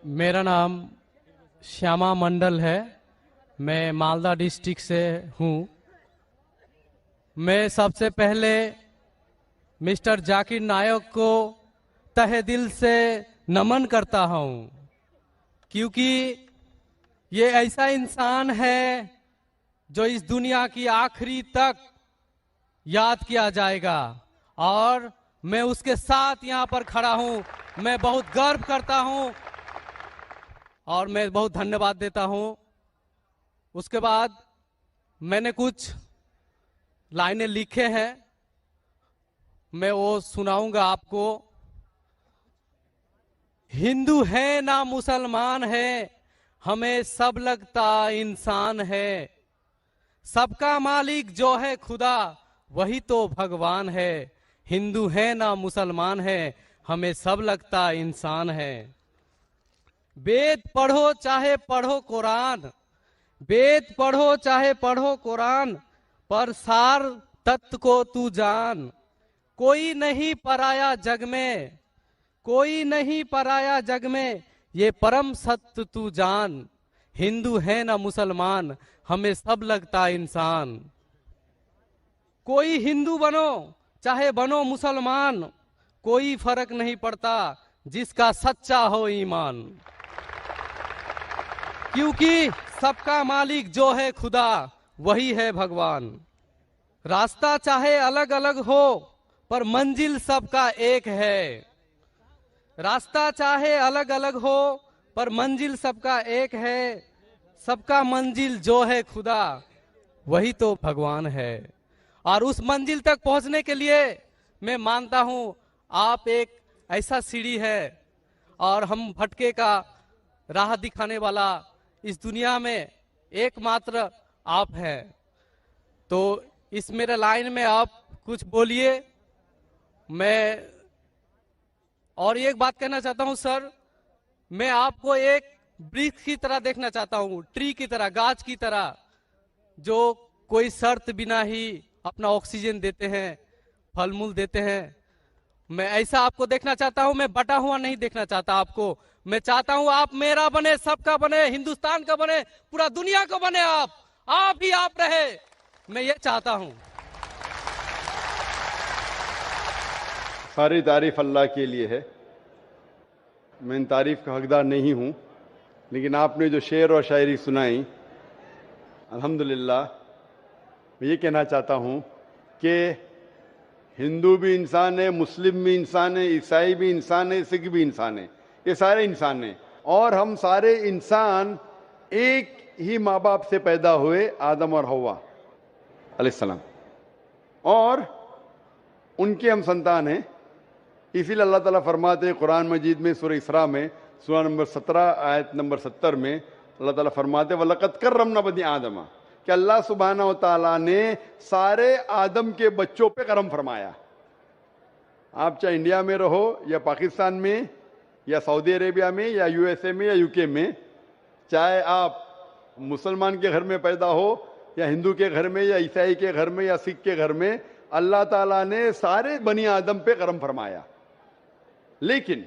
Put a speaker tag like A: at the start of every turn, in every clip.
A: मेरा नाम श्यामा मंडल है। मैं मालदा डिस्ट्रिक्ट से हूँ। मैं सबसे पहले मिस्टर जाकिर नायक को तहे दिल से नमन करता हूँ, क्योंकि ये ऐसा इंसान है जो इस दुनिया की आखिरी तक याद किया जाएगा, और मैं उसके साथ यहाँ पर खड़ा हूँ। मैं बहुत गर्व करता हूँ और मैं बहुत धन्यवाद देता हूँ। उसके बाद मैंने कुछ लाइनें लिखे हैं, मैं वो सुनाऊंगा आपको। हिंदू है ना मुसलमान है, हमें सब लगता इंसान है। सबका मालिक जो है खुदा, वही तो भगवान है। हिंदू है ना मुसलमान है, हमें सब लगता इंसान है। वेद पढ़ो चाहे पढ़ो कुरान, वेद पढ़ो चाहे पढ़ो कुरान, पर सार तत्व को तू जान। कोई नहीं पराया जग में, कोई नहीं पराया जग में, ये परम सत्य तू जान। हिंदू है ना मुसलमान, हमें सब लगता इंसान। कोई हिंदू बनो चाहे बनो मुसलमान, कोई फर्क नहीं पड़ता जिसका सच्चा हो ईमान। क्योंकि सबका मालिक जो है खुदा, वही है भगवान। रास्ता चाहे अलग अलग हो, पर मंजिल सबका एक है। रास्ता चाहे अलग अलग हो, पर मंजिल सबका एक है। सबका मंजिल जो है खुदा, वही तो भगवान है। और उस मंजिल तक पहुंचने के लिए मैं मानता हूं आप एक ऐसा सीढ़ी है, और हम भटके का राह दिखाने वाला इस दुनिया में एकमात्र आप हैं। तो इस मेरे लाइन में आप कुछ बोलिए। मैं और एक बात कहना चाहता हूं सर, मैं आपको एक वृक्ष की तरह देखना चाहता हूं, ट्री की तरह, गाछ की तरह, जो कोई शर्त बिना ही अपना ऑक्सीजन देते हैं, फल मूल देते हैं। मैं ऐसा आपको देखना चाहता हूं। मैं बटा हुआ नहीं देखना चाहता आपको। मैं चाहता हूं आप मेरा बने, सबका बने, हिंदुस्तान का बने, पूरा दुनिया का बने। आप ही आप रहे, मैं ये चाहता हूं।
B: सारी तारीफ अल्लाह के लिए है। मैं इन तारीफ का हकदार नहीं हूं, लेकिन आपने जो शेर और शायरी सुनाई, अल्हम्दुलिल्लाह, मैं ये कहना चाहता हूं कि हिंदू भी इंसान है, मुस्लिम भी इंसान है, ईसाई भी इंसान है, सिख भी इंसान है। ये सारे इंसान हैं, और हम सारे इंसान एक ही माँ बाप से पैदा हुए, आदम और हव्वा अलैहिस्सलाम, और उनके हम संतान हैं। इसीलिए अल्लाह ताला फरमाते हैं कुरान मजीद में, सूरह इसरा में, सूरा नंबर 17 आयत नंबर 70 में अल्लाह ताला फरमाते हैं वलक़द कर्रमना बनी आदम, कि अल्लाह सुब्हाना व तआला ने सारे आदम के बच्चों पे करम फरमाया। आप चाहे इंडिया में रहो, या पाकिस्तान में, या सऊदी अरेबिया में, या यूएसए में, या यूके में, चाहे आप मुसलमान के घर में पैदा हो, या हिंदू के घर में, या ईसाई के घर में, या सिख के घर में, अल्लाह ताला ने सारे बनी आदम पे करम फरमाया। लेकिन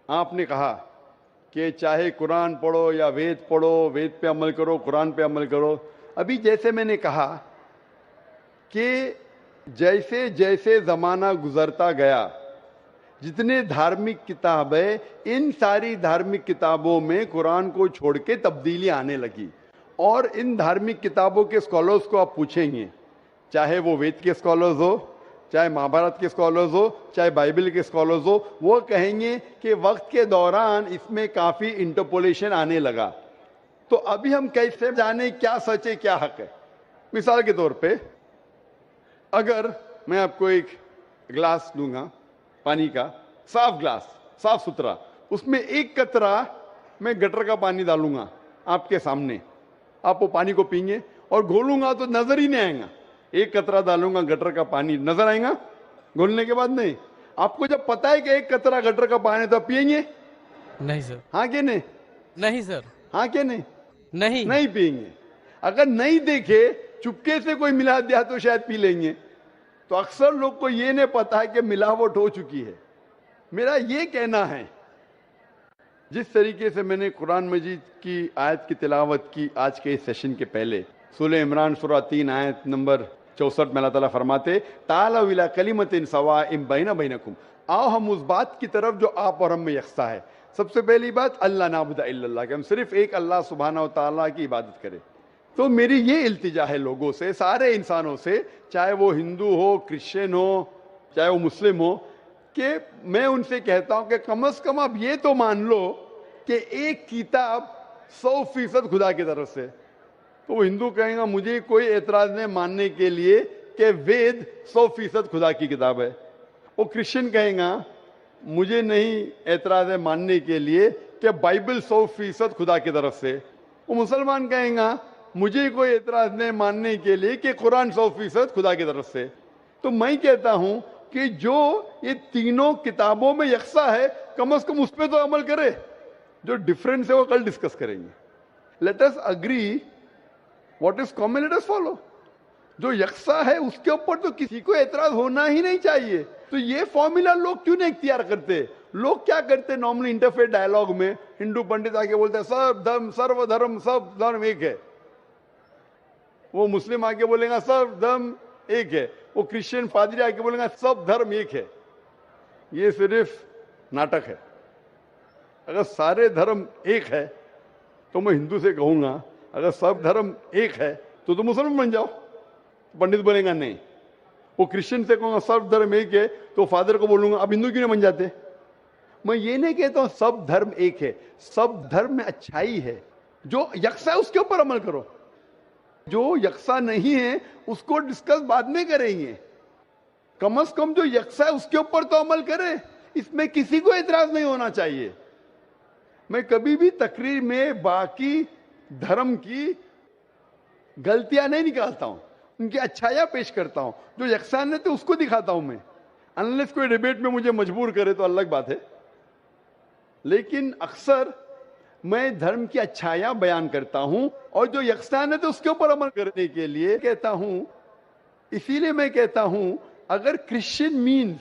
B: आपने कहा कि चाहे कुरान पढ़ो या वेद पढ़ो, वेद पे अमल करो, कुरान पे अमल करो। अभी जैसे मैंने कहा कि जैसे जैसे जमाना गुजरता गया, जितने धार्मिक किताबें, इन सारी धार्मिक किताबों में कुरान को छोड़ के तब्दीली आने लगी। और इन धार्मिक किताबों के स्कॉलर्स को आप पूछेंगे, चाहे वो वेद के स्कॉलर्स हो, चाहे महाभारत के स्कॉलर्स हो, चाहे बाइबल के स्कॉलर्स हो, वो कहेंगे कि वक्त के दौरान इसमें काफी इंटरपोलेशन आने लगा। तो अभी हम कैसे जाने क्या सच है क्या हक है? मिसाल के तौर पे, अगर मैं आपको एक ग्लास दूंगा पानी का, साफ ग्लास, साफ सुथरा, उसमें एक कतरा मैं गटर का पानी डालूंगा आपके सामने, आप वो पानी को पीएंगे, और घोलूंगा तो नजर ही नहीं आएगा। एक कतरा डालूंगा गटर का पानी, नजर आएगा घोलने के बाद? नहीं। आपको जब पता है कि एक कतरा गटर का पानी, तो पिएंगे?
A: नहीं सर।
B: हाँ कि नहीं?
A: नहीं सर।
B: हाँ कि नहीं?
A: नहीं,
B: नहीं पिएंगे। अगर नहीं देखे, चुपके से कोई मिला दिया तो शायद पी लेंगे। तो अक्सर लोग को ये नहीं पता है कि मिलावट हो चुकी है। मेरा ये कहना है जिस तरीके से मैंने कुरान मजीद की आयत की तिलावत की आज के इस सेशन के पहले, सूरह इमरान सूरह 3 आयत नंबर 64 में अल्लाह ताला फरमाते तालव इला कलिमतिन सवाइम बैना बैनकुम, आओ हम उस बात की तरफ जो आप और हम में यकसा है। सबसे पहली बात अल्लाह नाबुदा इल्लल्लाह, कि हम सिर्फ एक अल्लाह सुब्हानहू व तआला की इबादत करें। तो मेरी ये इल्तिजा है लोगों से, सारे इंसानों से, चाहे वो हिंदू हो, क्रिश्चियन हो, चाहे वो मुस्लिम हो, कि मैं उनसे कहता हूं कि कम से कम आप ये तो मान लो कि एक किताब 100% खुदा की तरफ से। तो वो हिंदू कहेगा मुझे कोई एतराज नहीं मानने के लिए कि वेद 100% खुदा की किताब है। वो क्रिश्चियन कहेगा मुझे नहीं एतराज है मानने के लिए कि बाइबल 100% खुदा की तरफ से। वो मुसलमान कहेगा मुझे कोई एतराज नहीं मानने के लिए कि कुरान 100% खुदा की तरफ से। तो मैं कहता हूं कि जो ये तीनों किताबों में यकसा है, कम से कम उस पर तो अमल करे। जो डिफरेंस है वो कल डिस्कस करेंगे। Let us agree, what is common let us follow. जो यकसा है उसके ऊपर तो किसी को एतराज होना ही नहीं चाहिए। तो ये फॉर्मूला लोग क्यों नहीं इख्तियार करते? लोग क्या करते नॉर्मली इंटरफेथ डायलॉग में, हिंदू पंडित आके बोलते हैं सर्वधर्म सब धर्म एक है, वो मुस्लिम आके बोलेगा सब धर्म एक है, वो क्रिश्चियन पादरी आके बोलेगा सब धर्म एक है। ये सिर्फ नाटक है। अगर सारे धर्म एक है तो मैं हिंदू से कहूंगा अगर सब धर्म एक है तो मुसलमान बन जाओ। पंडित बोलेगा नहीं। वो क्रिश्चियन से कहूंगा सब धर्म एक है तो फादर को बोलूंगा आप हिंदू क्यों नहीं बन जाते? मैं ये नहीं कहता हूं सब धर्म एक है, सब धर्म में अच्छाई है। जो यकसा है उसके ऊपर अमल करो, जो यकसा नहीं है उसको डिस्कस बाद में करेंगे। कम से कम जो यकसा है उसके ऊपर तो अमल करे, इसमें किसी को एतराज नहीं होना चाहिए। मैं कभी भी तकरीर में बाकी धर्म की गलतियां नहीं निकालता हूं, उनकी अच्छाइयां पेश करता हूं। जो यकसान है तो उसको दिखाता हूं मैं। अनलेस कोई डिबेट में मुझे मजबूर करे तो अलग बात है, लेकिन अक्सर मैं धर्म की अच्छाइयां बयान करता हूं और जो यकसान है तो उसके ऊपर अमल करने के लिए कहता हूं। इसीलिए मैं कहता हूं अगर Christian means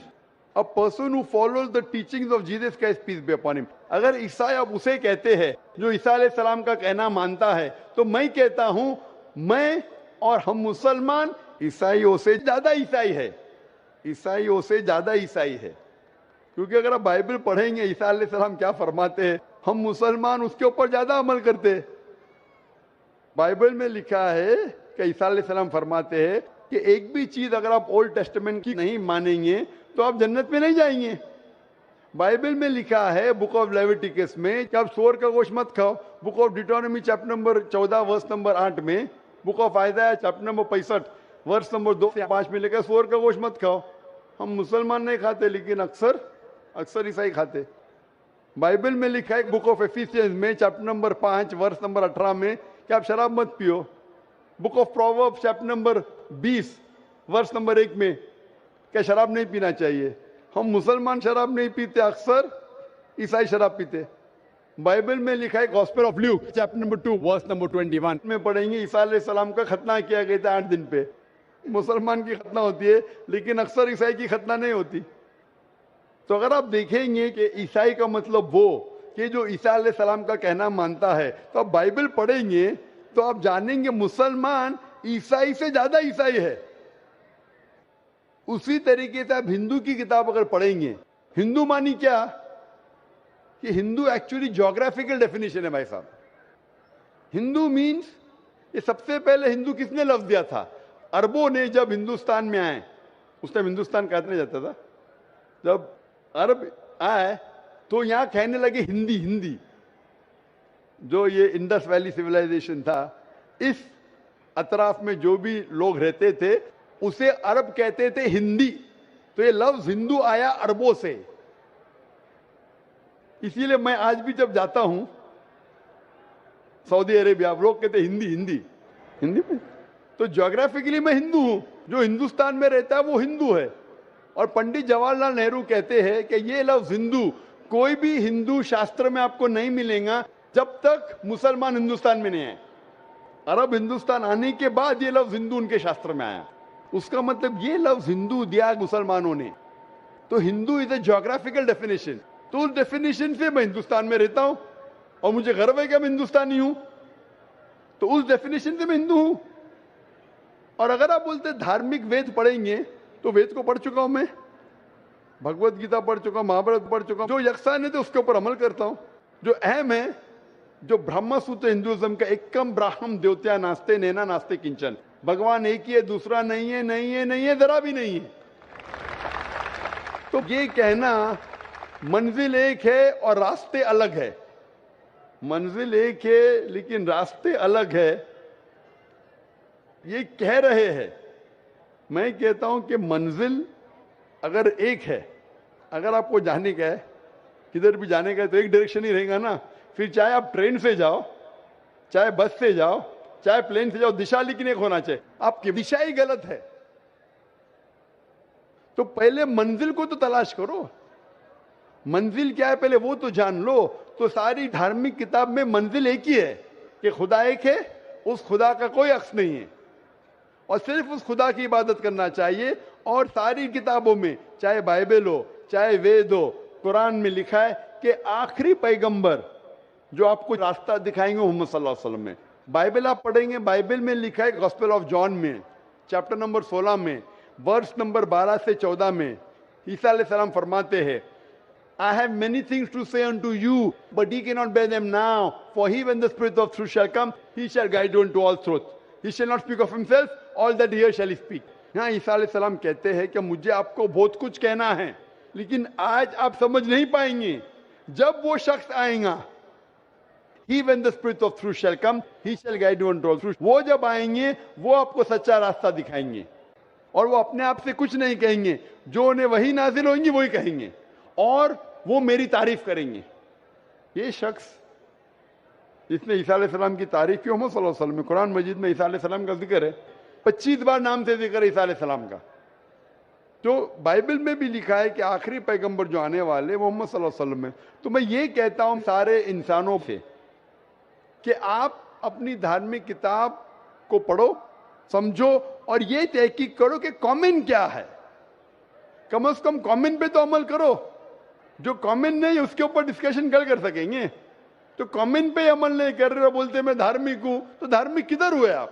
B: a person who follows the teachings of Jesus Christ peace be upon him, अगर ईसाई अब उसे कहते हैं जो ईसा अलैहिस्सलाम का कहना मानता है, तो मैं कहता हूं मैं और हम मुसलमान ईसाइयों से ज्यादा ईसाई है, ईसाइयों से ज्यादा ईसाई है। क्योंकि अगर आप बाइबल पढ़ेंगे ईसा अलैहिस्सलाम क्या फरमाते हैं, हम मुसलमान उसके ऊपर ज्यादा अमल करते हैं। बाइबल में लिखा है कि ईसा अलैहिस्सलाम फरमाते हैं कि एक भी चीज अगर आप ओल्ड टेस्टामेंट की नहीं मानेंगे तो आप जन्नत में नहीं जाएंगे। बाइबल में लिखा है बुक ऑफ लेविटिकस में कि आप सूअर का गोश्त मत खाओ। Book of Deuteronomy chapter number 14 verse number 8 में, book of Isaiah chapter number 65 verse number 2 से 5 में लिखा है सूअर का गोश्त मत खाओ। हम मुसलमान नहीं खाते लेकिन अक्सर ईसाई खाते। बाइबल में लिखा है बुक ऑफ एफिसियंस में चैप्टर नंबर 5 वर्स नंबर 18 में कि आप शराब मत पियो। Book of proverbs chapter number 20 verse number 1 में क्या शराब नहीं पीना चाहिए। हम मुसलमान शराब नहीं पीते, अक्सर ईसाई शराब पीते। बाइबल में लिखा है gospel of Luke chapter number 2 verse number 21 में पढ़ेंगे ईसा अलैहिस्सलाम का खतना किया गया था 8 दिन पे। मुसलमान की खतना होती है लेकिन अक्सर ईसाई की खतना नहीं होती। तो अगर आप देखेंगे कि ईसाई का मतलब वो कि जो ईसा अलैहिस्सलाम का कहना मानता है, तो आप बाइबल पढ़ेंगे तो आप जानेंगे मुसलमान ईसाई से ज्यादा ईसाई है। उसी तरीके से आप हिंदू की किताब अगर पढ़ेंगे, हिंदू मानी क्या कि हिंदू एक्चुअली ज्योग्राफिकल डेफिनेशन है भाई साहब। हिंदू मीन्स, ये सबसे पहले हिंदू किसने लफ्ज दिया था? अरबों ने जब हिंदुस्तान में आए, उस टाइम हिंदुस्तान कहते नहीं जाता था, जब अरब आए तो यहां कहने लगे हिंदी। हिंदी जो ये इंडस वैली सिविलाइजेशन था, इस अतराफ में जो भी लोग रहते थे उसे अरब कहते थे हिंदी। तो ये लफ्ज हिंदू आया अरबों से। इसीलिए मैं आज भी जब जाता हूं सऊदी अरेबिया, लोग कहते हिंदी हिंदी हिंदी में, तो ज्योग्राफिकली मैं हिंदू हूं। जो हिंदुस्तान में रहता है वो हिंदू है। और पंडित जवाहरलाल नेहरू कहते हैं कि ये लफ्ज हिंदू कोई भी हिंदू शास्त्र में आपको नहीं मिलेगा जब तक मुसलमान हिंदुस्तान में नहीं आए। अरब हिंदुस्तान आने के बाद ये लफ्ज हिंदू उनके शास्त्र में आया। उसका मतलब ये लफ्ज हिंदू दिया मुसलमानों ने। तो Hindu is a geographical definition. تو اس ڈیفینیشن سے میں ہندوستان میں رہتا ہوں اور مجھے گرو ہے کہ میں ہندوستانی ہوں. تو اس ڈیفینیشن سے میں ہندو ہوں. اور اگر آپ بولتے دھارمک وید پڑھیں گے تو وید کو پڑھ چکا ہوں میں, بھگوت گیتا پڑھ چکا ہوں, مہابھارت پڑھ چکا ہوں. جو یکساں ہے تو اس کے اوپر عمل کرتا ہوں. جو اہم ہے, جو برہما سوتر ہندوازم کا ایکم براہم دیوتیا ناستے نینا ناستے کنچن, بھگوان ایک ہی ہے, دوسرا نہیں ہے, نہیں ہے, نہیں ہے, ذرا بھی نہیں ہے. تو یہ کہنا منزل ایک ہے اور راستے الگ ہے, منزل ایک ہے لیکن راستے الگ ہے, یہ کہہ رہے ہیں. میں کہتا ہوں کہ منزل اگر ایک ہے, اگر آپ کو جانے کا ہے, کدھر بھی جانے کا ہے تو ایک ڈائریکشن ہی رہے گا نا. پھر چاہے آپ ٹرین سے جاؤ, چاہے بس سے جاؤ, چاہے پلین سے جاؤ, دشا لیکن ایک ہونا چاہیے. آپ کی دشا ہی غلط ہے. تو پہلے منزل کو تو تلاش کرو. منزل کیا ہے پہلے وہ تو جان لو. تو ساری دھارمک کتاب میں منزل ایک ہی ہے کہ خدا ایک ہے, اس خدا کا کوئی عکس نہیں ہے, اور صرف اس خدا کی عبادت کرنا چاہیے. اور ساری کتابوں میں, چاہے بائبل ہو, چاہے وید ہو, قرآن میں لکھا ہے کہ آخری پیغمبر جو آپ کو راستہ دکھائیں گے محمد صلی اللہ علیہ وسلم میں. بائبل آپ پڑھیں گے, بائبل میں لکھا ہے گاسپل آف جان میں چیپٹر نمبر 16 میں ورس نمبر 12 سے 14 میں عیسیٰ علیہ السلام فرماتے ہیں, I have many things to say unto you, but ye cannot bear them now. For he, when the Spirit of truth shall come, he shall guide you into all truth. He shall not speak of himself, all that he hears shall he speak. یہاں عیسیٰ علیہ السلام کہتے ہیں کہ مجھے آپ کو بہت کچھ کہنا ہے, لیکن آج آپ سمجھ نہیں پائیں گے. جب وہ شخص آئیں گا, he, when the Spirit of truth shall come, he shall guide you into all truth. وہ جب آئیں گے وہ آپ کو سچا راستہ دکھائیں گے, اور وہ اپنے آپ سے کچھ نہیں کہیں گے, جو انہیں وہی نازل ہوئیں گی وہی کہیں گے, اور وہ میری تعریف کریں گے. یہ شخص جس نے عیسیٰ علیہ السلام کی تعریف کی, محمد صلی اللہ علیہ وسلم, قرآن مجید میں عیسیٰ علیہ السلام کا ذکر ہے, 25 بار نام سے ذکر ہے عیسیٰ علیہ السلام کا. تو بائبل میں بھی لکھا ہے کہ آخری پیغمبر جو آنے والے محمد صلی اللہ علیہ وسلم ہے. تو میں یہ کہتا ہوں سارے انسانوں سے کہ آپ اپنی دھارمک کتاب کو پڑھو, سمجھو, اور یہ تحقیق کرو کہ کامن کیا ہے. کم از کم کامن پہ تو عمل کرو. جو کامن نہیں اس کے اوپر ڈسکشن کر سکیں گے. تو کامن پہ عمل نہیں کر رہے ہو, بولتے میں دھارمک ہوں, تو دھارمک کدھر ہوئے آپ؟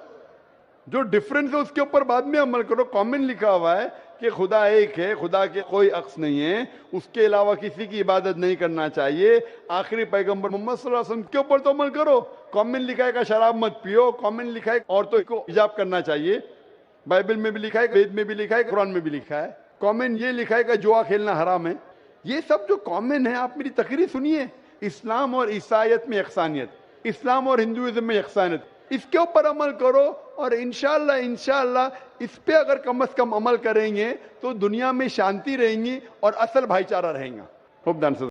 B: جو ڈفرنس ہے اس کے اوپر بعد میں عمل کرو. کامن لکھا ہوا ہے کہ خدا ایک ہے, خدا کے کوئی عکس نہیں ہے, اس کے علاوہ کسی کی عبادت نہیں کرنا چاہیے. آخری پیغمبر محمد صلی اللہ علیہ وسلم کے اوپر تو عمل کرو. کامن لکھا ہے کہ شراب مت پیو, کامن لکھا ہے عورتوں کو حجاب کرنا چاہیے, بائبل میں بھی لکھا ہے, وید میں بھی لکھا ہے, قرآن میں بھی لکھا ہے. کامن یہ لکھا ہے کہ جوا کھیلنا حرام ہے. یہ سب جو کامن ہے, آپ میری تقریر سنیے. اسلام اور عیسائیت میں یکسانیت, اسلام اور ہندوازم میں یکسانیت, اس کے اوپر عمل کرو. اور انشاءاللہ اس پہ اگر کم از کم عمل کریں گے تو دنیا میں شانتی رہیں گی اور اصل بھائی چارہ رہیں گا. خوب دان سے